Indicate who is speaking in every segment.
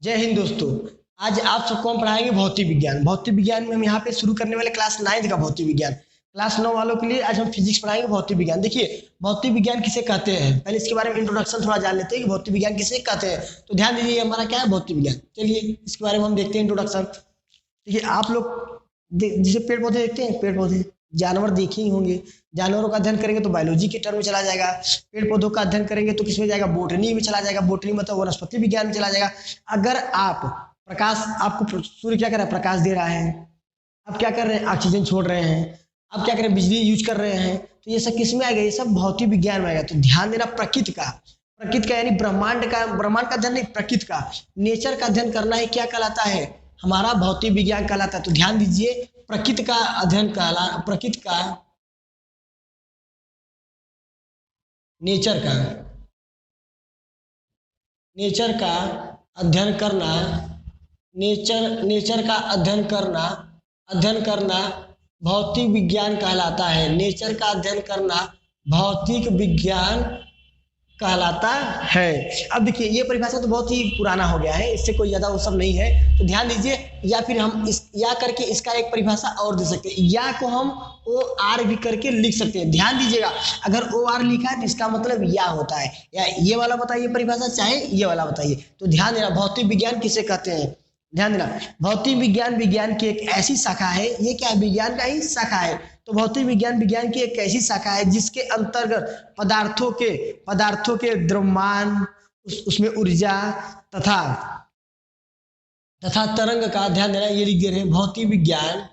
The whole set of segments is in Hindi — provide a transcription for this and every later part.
Speaker 1: जय हिंद दोस्तों। आज आप सबको हम पढ़ाएंगे भौतिक विज्ञान। भौतिक विज्ञान में हम यहाँ पे शुरू करने वाले क्लास 9 का भौतिक विज्ञान। क्लास 9 वालों के लिए आज हम फिजिक्स पढ़ाएंगे भौतिक विज्ञान। देखिए भौतिक विज्ञान किसे कहते हैं, पहले इसके बारे में इंट्रोडक्शन थोड़ा जान लेते हैं कि भौतिक विज्ञान किसे कहते हैं। तो ध्यान दीजिए हमारा क्या है भौतिक विज्ञान। चलिए इसके बारे में हम देखते हैं इंट्रोडक्शन। देखिए आप लोग जैसे पेड़ पौधे देखते हैं, पेड़ पौधे जानवर देखे ही होंगे। जानवरों का अध्ययन करेंगे तो बायोलॉजी के टर्म में चला जाएगा। पेड़ पौधों का अध्ययन करेंगे तो किसमें जाएगा, बोटनी में चला जाएगा। बोटनी मतलब वनस्पति विज्ञान में चला जाएगा। अगर आप प्रकाश, आपको सूर्य क्या कर रहा है, प्रकाश दे रहा है। आप क्या कर रहे हैं, ऑक्सीजन छोड़ रहे हैं। आप क्या कर रहे हैं, बिजली यूज कर रहे हैं। तो ये सब किस में आएगा, ये सब भौतिक विज्ञान में आएगा। तो ध्यान देना प्रकृति का, प्रकृति का यानी ब्रह्मांड का अध्ययन नहीं, प्रकृति का, नेचर का अध्ययन करना है, क्या कहलाता है, हमारा भौतिक विज्ञान कहलाता है। तो ध्यान दीजिए प्रकृति का अध्ययन प्रकृति का, नेचर का अध्ययन करना, नेचर का अध्ययन करना भौतिक विज्ञान कहलाता है। नेचर का अध्ययन करना भौतिक विज्ञान कहलाता है। अब देखिए ये परिभाषा तो बहुत ही पुराना हो गया है, इससे कोई ज़्यादा वो सब नहीं है। तो ध्यान दीजिए, या फिर हम इस या करके इसका एक परिभाषा और दे सकते हैं, या को हम ओ आर भी करके लिख सकते हैं। ध्यान दीजिएगा, अगर ओ आर लिखा है तो इसका मतलब या होता है। या ये वाला बताइए परिभाषा, चाहे ये वाला बताइए। तो ध्यान देना भौतिक विज्ञान किसे कहते हैं। ध्यान देना भौतिक विज्ञान की एक ऐसी शाखा है, ये क्या है, विज्ञान का ही शाखा है। तो भौतिक विज्ञान की एक ऐसी शाखा है जिसके अंतर्गत पदार्थों के द्रव्यमान, उसमें ऊर्जा तथा तरंग का, ध्यान देना ये लिख दे रहे हैं भौतिक विज्ञान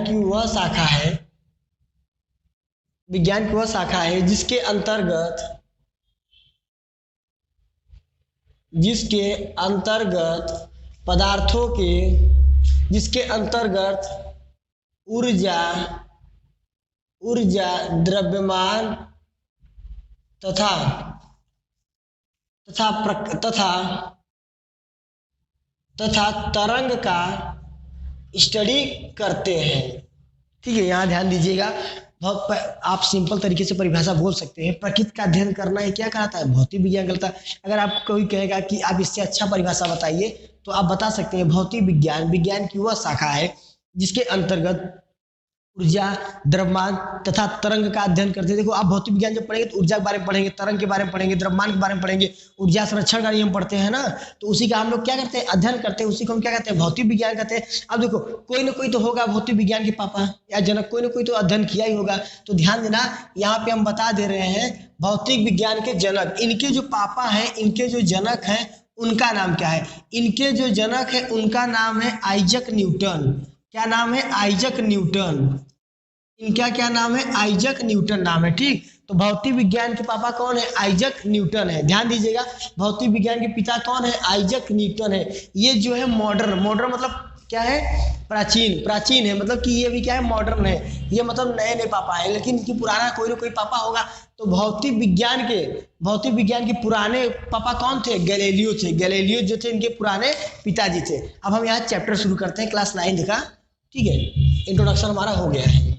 Speaker 1: की वह शाखा है जिसके अंतर्गत ऊर्जा, द्रव्यमान तथा तरंग का स्टडी करते हैं। ठीक है, यहाँ ध्यान दीजिएगा। आप सिंपल तरीके से परिभाषा बोल सकते हैं। प्रकृति का अध्ययन करना है क्या कहलाता है, भौतिक विज्ञान कहलाता है। अगर आप कोई कहेगा कि आप इससे अच्छा परिभाषा बताइए, तो आप बता सकते हैं भौतिक विज्ञान की वह शाखा है जिसके अंतर्गत ऊर्जा, द्रव्यमान तथा तरंग का अध्ययन करते हैं। देखो आप भौतिक विज्ञान जब पढ़ेंगे तो ऊर्जा के बारे में पढ़ेंगे, तरंग के बारे में पढ़ेंगे, द्रव्यमान के बारे में पढ़ेंगे, ऊर्जा संरक्षण का नियम पढ़ते हैं ना। तो उसी का हम लोग क्या करते हैं, अध्ययन करते हैं। उसी को हम क्या कहते हैं, भौतिक विज्ञान कहते हैं। अब देखो कोई ना कोई तो होगा भौतिक विज्ञान के पापा या जनक, कोई ना कोई तो अध्ययन किया ही होगा। तो ध्यान देना यहाँ पे हम बता दे रहे हैं भौतिक विज्ञान के जनक, इनके जो पापा हैं, इनके जो जनक हैं, उनका नाम क्या है। इनके जो जनक है उनका नाम है आइजक न्यूटन। क्या नाम है, आइजक न्यूटन। इनका क्या नाम है, आइजक न्यूटन नाम है। ठीक, तो भौतिक विज्ञान के पापा कौन है, आइजक न्यूटन है। ध्यान दीजिएगा भौतिक विज्ञान के पिता कौन है, आइजक न्यूटन है। ये जो है मॉडर्न मतलब क्या है, प्राचीन है, मतलब कि ये भी क्या है, मॉडर्न है। ये मतलब नए पापा है, लेकिन इनकी पुराना कोई ना कोई पापा होगा। तो भौतिक विज्ञान के पुराने पापा कौन थे, गैलीलियो थे। गैलीलियो जो थे इनके पुराने पिताजी थे। अब हम यहाँ चैप्टर शुरू करते हैं क्लास 9 का। ठीक है, इंट्रोडक्शन हमारा हो गया है।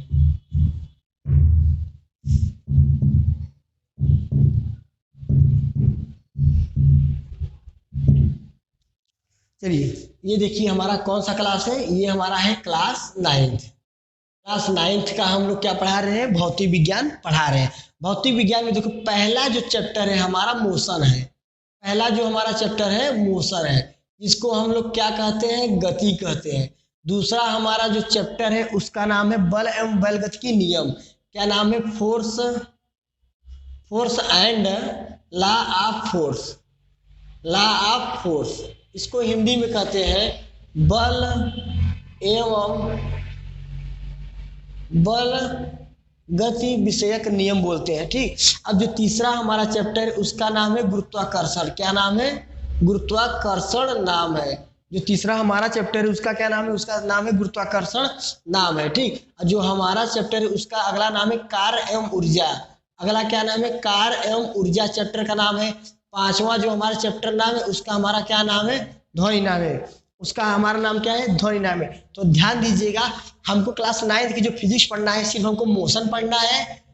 Speaker 1: चलिए ये देखिए हमारा कौन सा क्लास है, ये हमारा है क्लास 9th का। हम लोग क्या पढ़ा रहे हैं, भौतिक विज्ञान पढ़ा रहे हैं। भौतिक विज्ञान में देखो पहला जो चैप्टर है हमारा मोशन है। पहला जो हमारा चैप्टर है मोशन है, जिसको हम लोग क्या कहते हैं, गति कहते हैं। दूसरा हमारा जो चैप्टर है उसका नाम है बल एवं बलगति के नियम। क्या नाम है, force and law of force. इसको हिंदी में कहते हैं बल एवं गति विषयक नियम बोलते हैं। ठीक, अब जो तीसरा हमारा चैप्टर है उसका नाम है गुरुत्वाकर्षण। क्या नाम है, गुरुत्वाकर्षण नाम है। जो तीसरा हमारा चैप्टर है उसका क्या नाम है, उसका नाम है गुरुत्वाकर्षण नाम है। ठीक, जो हमारा चैप्टर है उसका अगला नाम है कार्य एवं ऊर्जा। अगला क्या नाम है, कार्य एवं ऊर्जा चैप्टर का नाम है। पांचवा जो हमारा चैप्टर नाम है उसका हमारा क्या नाम है, ध्वनि नाम है। उसका हमारा नाम क्या है, ध्वनि नाम है। तो ध्यान दीजिएगा, हमको क्लास 9 की जो फिजिक्स पढ़ना है, सिर्फ हमको मोशन पढ़ना है,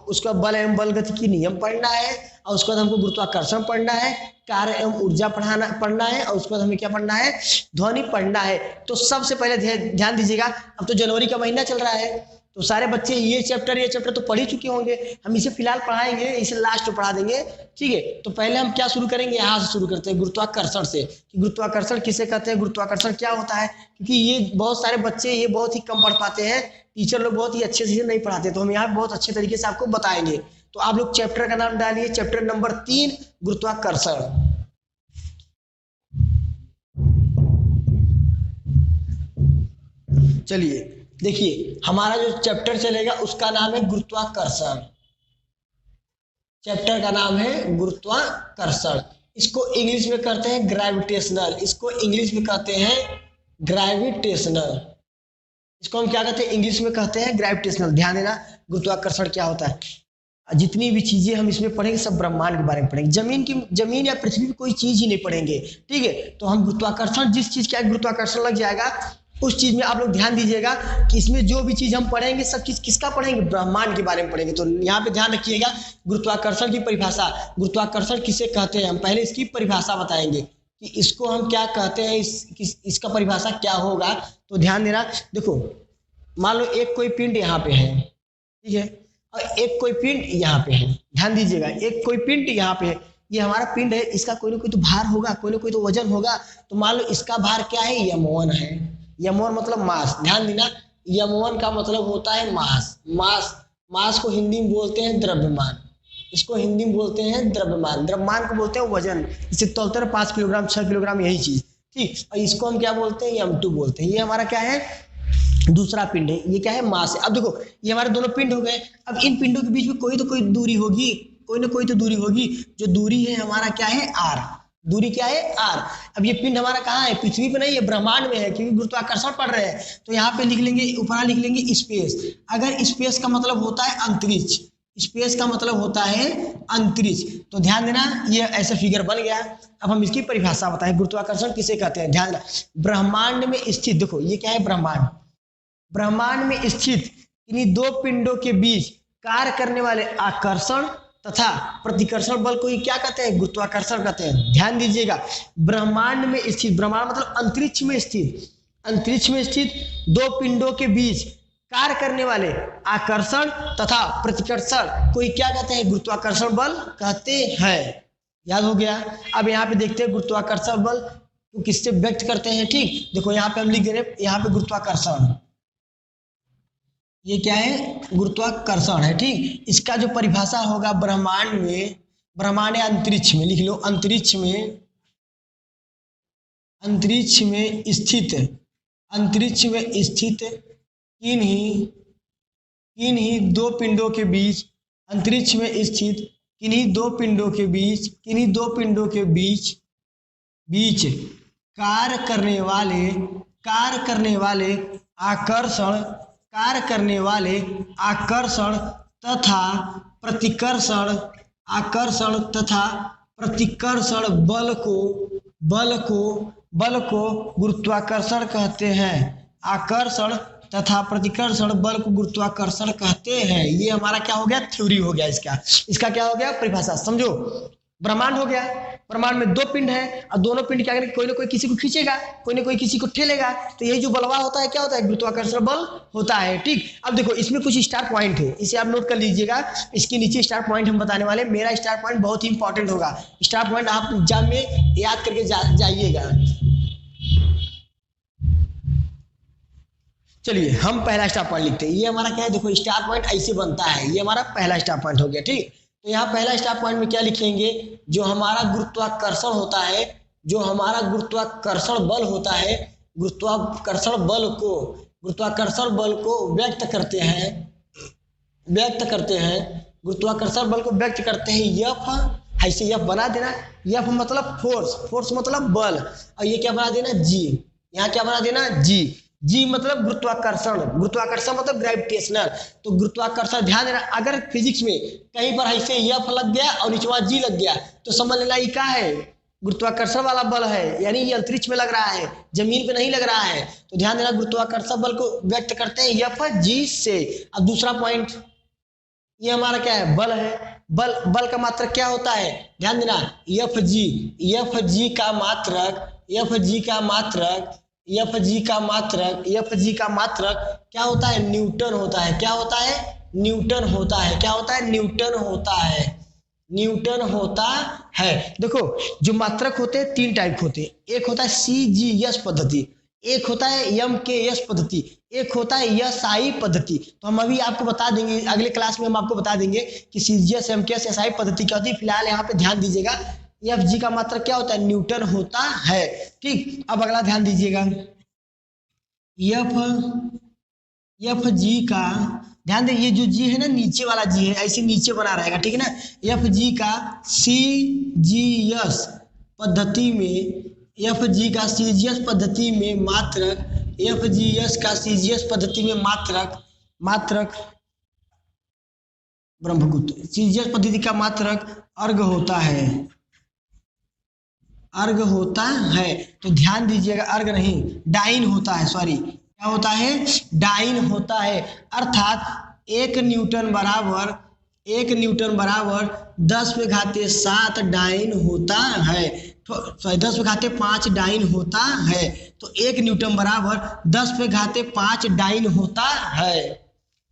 Speaker 1: उसका बल एवं बल गति की नियम पढ़ना है, और उसके बाद हमको गुरुत्वाकर्षण पढ़ना है, कार्य एवं ऊर्जा पढ़ना है, और उसके बाद हमें क्या पढ़ना है, ध्वनि पढ़ना है। तो सबसे पहले ध्यान दीजिएगा, अब तो जनवरी का महीना चल रहा है, तो सारे बच्चे ये चैप्टर तो पढ़ ही चुके होंगे। हम इसे फिलहाल पढ़ाएंगे, इसे लास्ट में पढ़ा देंगे, ठीक है। तो पहले हम क्या शुरू करेंगे, यहाँ से शुरू करते हैं, गुरुत्वाकर्षण से, कि गुरुत्वाकर्षण किसे कहते हैं, गुरुत्वाकर्षण क्या होता है। क्योंकि ये बहुत सारे बच्चे ये बहुत ही कम पढ़ पाते हैं, टीचर लोग बहुत ही अच्छे से नहीं पढ़ाते, तो हम यहाँ बहुत अच्छे तरीके से आपको बताएंगे। तो आप लोग चैप्टर का नाम डालिए, चैप्टर नंबर 3 गुरुत्वाकर्षण। चलिए देखिए, हमारा जो चैप्टर चलेगा उसका नाम है गुरुत्वाकर्षण। चैप्टर का नाम है गुरुत्वाकर्षण। इसको इंग्लिश में कहते हैं ग्रेविटेशनल, इसको इंग्लिश में कहते हैं ग्रेविटेशनल। इसको हम क्या कहते हैं, इंग्लिश में कहते हैं ग्रेविटेशनल। ध्यान देना, गुरुत्वाकर्षण क्या होता है। जितनी भी चीजें हम इसमें पढ़ेंगे सब ब्रह्मांड के बारे में पढ़ेंगे, जमीन या पृथ्वी की कोई चीज ही नहीं पढ़ेंगे, ठीक है। तो हम गुरुत्वाकर्षण, जिस चीज का गुरुत्वाकर्षण लग जाएगा उस चीज में आप लोग ध्यान दीजिएगा कि इसमें जो भी चीज हम पढ़ेंगे सब चीज किसका पढ़ेंगे, ब्रह्मांड के बारे में पढ़ेंगे। तो यहाँ पे ध्यान रखिएगा, गुरुत्वाकर्षण की परिभाषा, गुरुत्वाकर्षण किसे कहते हैं, हम पहले इसकी परिभाषा बताएंगे कि इसको हम क्या कहते हैं, इसका परिभाषा क्या होगा। तो ध्यान देना, देखो मान लो एक कोई पिंड यहाँ पे है, ठीक है, और एक कोई पिंड यहाँ पे है। ध्यान दीजिएगा, एक कोई पिंड यहाँ पे है, ये हमारा पिंड है, इसका कोई ना कोई तो भार होगा, कोई ना कोई तो वजन होगा। तो मान लो इसका भार क्या है, यम1 है। यम1 मतलब मास। ध्यान देना, यम1 का मतलब होता है मास को हिंदी में बोलते हैं द्रव्यमान, इसको हिंदी में बोलते हैं द्रव्यमान को बोलते हैं वजन। इसे तौलते हैं 5 किलोग्राम 6 किलोग्राम, यही चीज, ठीक। और इसको हम क्या बोलते हैं, यम2 बोलते हैं। ये हमारा क्या है, दूसरा पिंड है। ये क्या है, मास है। अब देखो ये हमारे दोनों पिंड हो गए। अब इन पिंडों के बीच में कोई दूरी होगी, कोई ना कोई तो दूरी होगी। जो दूरी है हमारा क्या है, आर। दूरी क्या है, आर। अब ये पिंड हमारा कहाँ है, पृथ्वी पे नहीं है, ब्रह्मांड में है, क्योंकि गुरुत्वाकर्षण पढ़ रहे हैं। तो यहाँ पे लिख लेंगे, ऊपर लिख लेंगे स्पेस। अगर स्पेस का मतलब होता है अंतरिक्ष, स्पेस का मतलब होता है अंतरिक्ष। तो ध्यान देना, ये ऐसे फिगर बन गया। अब हम इसकी परिभाषा बताएं, गुरुत्वाकर्षण किसे कहते हैं। ध्यान देना, ब्रह्मांड में स्थित, देखो ये क्या है, ब्रह्मांड में स्थित इन्हीं दो पिंडों के बीच कार्य करने वाले आकर्षण तथा प्रतिकर्षण बल को ही क्या कहते हैं, गुरुत्वाकर्षण कहते हैं। ध्यान दीजिएगा, ब्रह्मांड में स्थित, ब्रह्मांड मतलब अंतरिक्ष में स्थित दो पिंडों के बीच कार्य करने वाले आकर्षण तथा प्रतिकर्षण को ही क्या कहते हैं, गुरुत्वाकर्षण बल कहते हैं। याद हो गया। अब यहाँ पे देखते हैं गुरुत्वाकर्षण बल को किससे व्यक्त करते हैं, ठीक। देखो यहाँ पे हम लिख दे रहे हैं, यहाँ पे गुरुत्वाकर्षण, ये क्या है, गुरुत्वाकर्षण है, ठीक। इसका जो परिभाषा होगा, ब्रह्मांड या अंतरिक्ष में, लिख लो, अंतरिक्ष में स्थित किन्हीं दो पिंडों के बीच, अंतरिक्ष में स्थित किन्हीं दो पिंडों के बीच कार्य करने वाले आकर्षण तथा प्रतिकर्षण बल को गुरुत्वाकर्षण कहते हैं। आकर्षण तथा प्रतिकर्षण बल को गुरुत्वाकर्षण कहते हैं। ये हमारा क्या हो गया, थ्योरी हो गया। इसका क्या हो गया, परिभाषा। समझो, ब्रह्मांड हो गया, ब्रह्मांड में दो पिंड है और दोनों पिंड क्या करेंगे, कोई ना कोई किसी को खींचेगा, कोई ना कोई किसी को ठेलेगा। तो यही जो बलवा होता है क्या होता है, गुरुत्वाकर्षण बल होता है, ठीक। अब देखो इसमें कुछ स्टार पॉइंट है, इसे आप नोट कर लीजिएगा। इसके नीचे स्टार पॉइंट हम बताने वाले। मेरा स्टार पॉइंट बहुत ही इंपॉर्टेंट होगा, स्टार पॉइंट आप एग्जाम में याद करके जाइएगा। चलिए हम पहला स्टार पॉइंट लिखते हैं। ये हमारा क्या है, देखो स्टार पॉइंट ऐसे बनता है। ये हमारा पहला स्टार पॉइंट हो गया, ठीक। तो यहाँ पहला स्टार पॉइंट में क्या लिखेंगे, जो हमारा गुरुत्वाकर्षण होता है, जो हमारा गुरुत्वाकर्षण बल होता है, गुरुत्वाकर्षण बल को व्यक्त करते हैं। गुरुत्वाकर्षण बल को व्यक्त करते हैं एफ। ऐसे एफ बना देना, एफ मतलब फोर्स मतलब बल, और ये क्या बना देना, जी। यहाँ क्या बना देना, जी मतलब गुरुत्वाकर्षण मतलब ग्रेविटेशनल। तो गुरुत्वाकर्षण, ध्यान देना, अगर फिजिक्स में कहीं पर ऐसे एफ लग गया और नीचे जी लग गया तो समझ लेना ये क्या है, गुरुत्वाकर्षण वाला बल है, यानी ये अंतरिक्ष में लग रहा है, जमीन पे नहीं लग रहा है। तो ध्यान देना, गुरुत्वाकर्षण बल को व्यक्त करते हैं एफ जी से। अब दूसरा पॉइंट, ये हमारा क्या है, बल है। बल का मात्रक क्या होता है, ध्यान देना, एफ जी का मात्रक, एफ जी का मात्रक क्या होता है, न्यूटन होता है। क्या होता है, न्यूटन होता है। क्या होता है, न्यूटन होता है। देखो, जो मात्रक होते हैं 3 टाइप होते हैं। एक होता है CGS पद्धति, एक होता है MKS पद्धति, एक होता है SI पद्धति। तो हम अभी आपको बता देंगे, अगले क्लास में हम आपको बता देंगे कि CGS, MKS, SI पद्धति क्या होती है। फिलहाल यहाँ पे ध्यान दीजिएगा, एफ जी का मात्रक क्या होता है, न्यूटन होता है। ठीक, अब अगला ध्यान दीजिएगा, एफ जी का, ध्यान दे, ये जो जी है ना, नीचे वाला जी है, ऐसे नीचे बना रहेगा, ठीक है ना। एफ जी का CGS पद्धति में, एफ जी का CGS पद्धति में मात्रक, FGS का CGS पद्धति में मात्रक ब्रह्मगुप्त, CGS पद्धति का मात्रक अर्घ होता है। तो ध्यान दीजिएगा, अर्घ नहीं, डाइन होता है, सॉरी, क्या होता है, डाइन होता है। अर्थात 1 न्यूटन बराबर 10⁻7 डाइन होता है। तो 10�5 डाइन होता है। तो 1 न्यूटन बराबर 10⁵ डाइन होता है।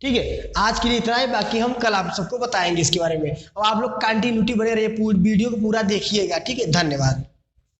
Speaker 1: ठीक है, आज के लिए इतना ही, बाकी हम कल आप सबको बताएंगे इसके बारे में। और आप लोग कंटिन्यूटी बने रहिए, वीडियो को पूरा देखिएगा। ठीक है, धन्यवाद।